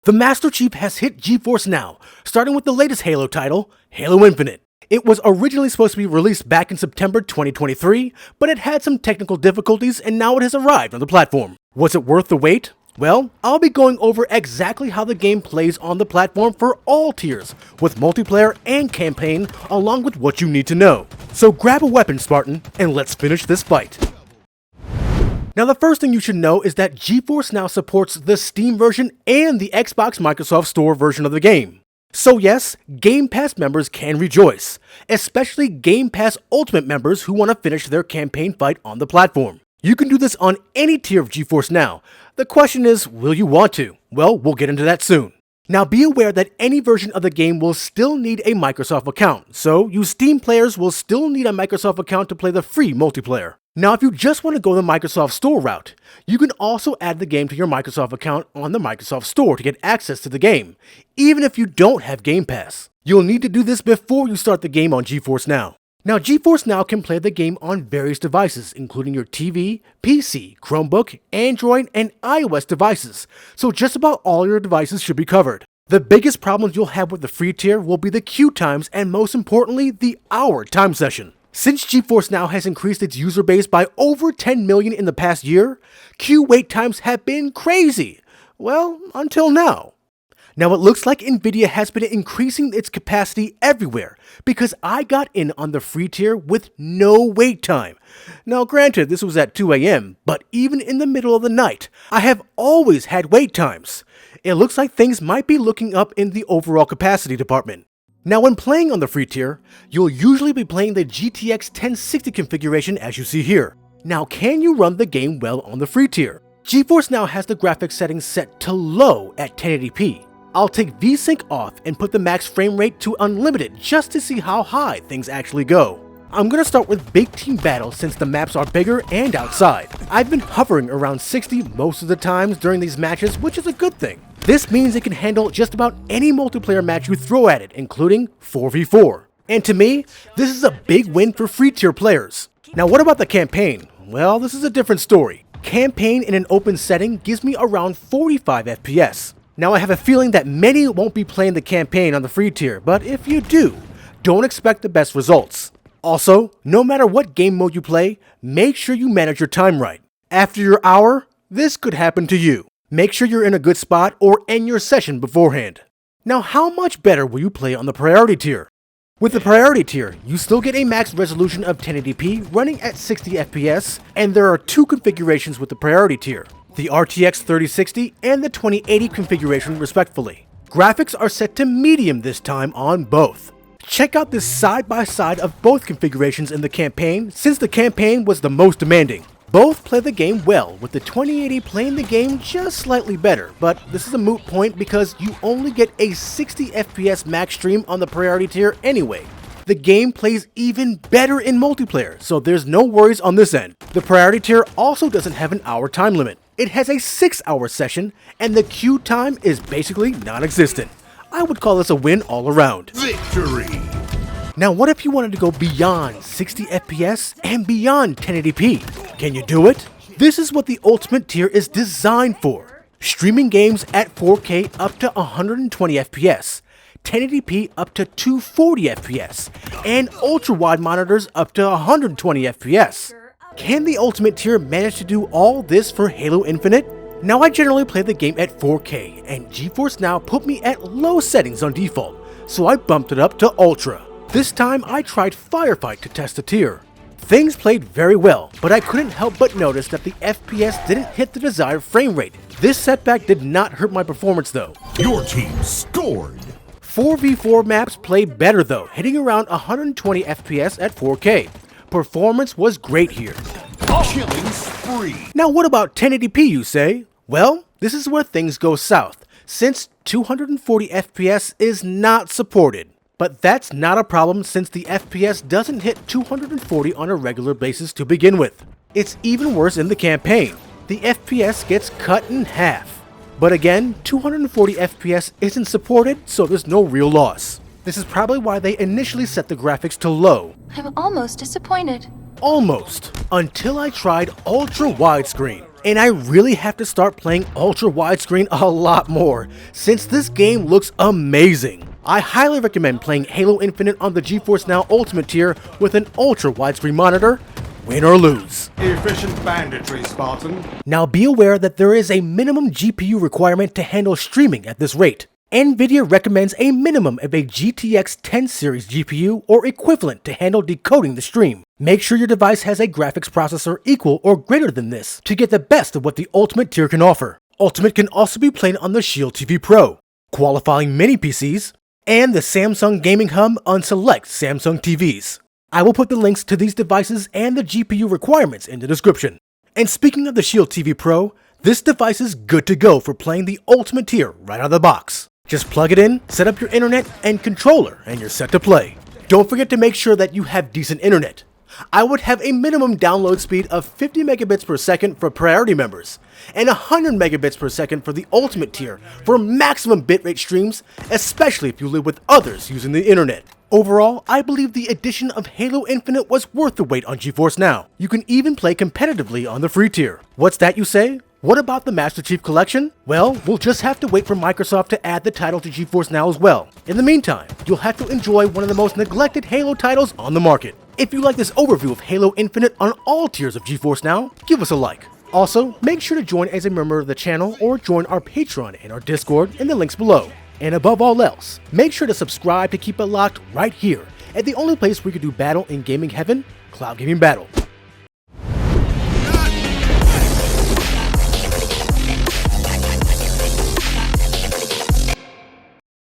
The Master Chief has hit GeForce Now, starting with the latest Halo title, Halo Infinite. It was originally supposed to be released back in September 2023, but it had some technical difficulties and now it has arrived on the platform. Was it worth the wait? Well, I'll be going over exactly how the game plays on the platform for all tiers, with multiplayer and campaign, along with what you need to know. So grab a weapon, Spartan, and let's finish this fight. Now the first thing you should know is that GeForce Now supports the Steam version and the Xbox Microsoft Store version of the game. So yes, Game Pass members can rejoice, especially Game Pass Ultimate members who want to finish their campaign fight on the platform. You can do this on any tier of GeForce Now. The question is, will you want to? Well, we'll get into that soon. Now be aware that any version of the game will still need a Microsoft account, so you Steam players will still need a Microsoft account to play the free multiplayer. Now if you just want to go the Microsoft Store route, you can also add the game to your Microsoft account on the Microsoft Store to get access to the game, even if you don't have Game Pass. You'll need to do this before you start the game on GeForce Now. Now GeForce Now can play the game on various devices, including your TV, PC, Chromebook, Android, and iOS devices, so just about all your devices should be covered. The biggest problems you'll have with the free tier will be the queue times and most importantly, the hour time session. Since GeForce Now has increased its user base by over 10 million in the past year, queue wait times have been crazy. Well, until now. Now it looks like Nvidia has been increasing its capacity everywhere because I got in on the free tier with no wait time. Now granted, this was at 2 AM, but even in the middle of the night, I have always had wait times. It looks like things might be looking up in the overall capacity department. Now when playing on the free tier, you'll usually be playing the GTX 1060 configuration as you see here. Now can you run the game well on the free tier? GeForce Now has the graphics settings set to low at 1080p. I'll take VSync off and put the max frame rate to unlimited just to see how high things actually go. I'm gonna start with big team battles since the maps are bigger and outside. I've been hovering around 60 most of the times during these matches, which is a good thing. This means it can handle just about any multiplayer match you throw at it, including 4v4. And to me, this is a big win for free tier players. Now what about the campaign? Well, this is a different story. Campaign in an open setting gives me around 45 FPS. Now I have a feeling that many won't be playing the campaign on the free tier, but if you do, don't expect the best results. Also, no matter what game mode you play, make sure you manage your time right. After your hour, this could happen to you. Make sure you're in a good spot or end your session beforehand. Now how much better will you play on the priority tier? With the priority tier, you still get a max resolution of 1080p running at 60 FPS, and there are two configurations with the priority tier, the RTX 3060 and the 2080 configuration respectively. Graphics are set to medium this time on both. Check out this side by side of both configurations in the campaign since the campaign was the most demanding. Both play the game well, with the 2080 playing the game just slightly better, but this is a moot point because you only get a 60 FPS max stream on the priority tier anyway. The game plays even better in multiplayer, so there's no worries on this end. The priority tier also doesn't have an hour time limit. It has a 6-hour session, and the queue time is basically non-existent. I would call this a win all around. Victory! Now what if you wanted to go beyond 60 FPS and beyond 1080p? Can you do it? This is what the Ultimate tier is designed for. Streaming games at 4K up to 120 FPS, 1080p up to 240 FPS, and ultra-wide monitors up to 120 FPS. Can the Ultimate tier manage to do all this for Halo Infinite? Now I generally play the game at 4K, and GeForce Now put me at low settings on default, so I bumped it up to Ultra. This time I tried Firefight to test the tier. Things played very well, but I couldn't help but notice that the FPS didn't hit the desired frame rate. This setback did not hurt my performance though. Your team scored! 4v4 maps play better though, hitting around 120 FPS at 4K. Performance was great here. Killing spree! Now what about 1080p you say? Well, this is where things go south, since 240 FPS is not supported. But that's not a problem since the FPS doesn't hit 240 on a regular basis to begin with. It's even worse in the campaign. The FPS gets cut in half. But again, 240 FPS isn't supported, so there's no real loss. This is probably why they initially set the graphics to low. I'm almost disappointed. Almost. Until I tried ultra widescreen. And I really have to start playing ultra widescreen a lot more, since this game looks amazing. I highly recommend playing Halo Infinite on the GeForce Now Ultimate tier with an ultra widescreen monitor, win or lose. Efficient banditry, Spartan. Now be aware that there is a minimum GPU requirement to handle streaming at this rate. NVIDIA recommends a minimum of a GTX 10 series GPU or equivalent to handle decoding the stream. Make sure your device has a graphics processor equal or greater than this to get the best of what the Ultimate tier can offer. Ultimate can also be played on the Shield TV Pro, qualifying mini PCs, and the Samsung Gaming Hub on select Samsung TVs. I will put the links to these devices and the GPU requirements in the description. And speaking of the Shield TV Pro, this device is good to go for playing the Ultimate tier right out of the box. Just plug it in, set up your internet and controller, and you're set to play. Don't forget to make sure that you have decent internet. I would have a minimum download speed of 50 megabits per second for priority members, and 100 megabits per second for the Ultimate tier for maximum bitrate streams, especially if you live with others using the internet. Overall, I believe the addition of Halo Infinite was worth the wait on GeForce Now. You can even play competitively on the free tier. What's that you say? What about the Master Chief Collection? Well, we'll just have to wait for Microsoft to add the title to GeForce Now as well. In the meantime, you'll have to enjoy one of the most neglected Halo titles on the market. If you like this overview of Halo Infinite on all tiers of GeForce Now, give us a like. Also, make sure to join as a member of the channel or join our Patreon and our Discord in the links below. And above all else, make sure to subscribe to keep it locked right here at the only place where you can do battle in gaming heaven, Cloud Gaming Battle.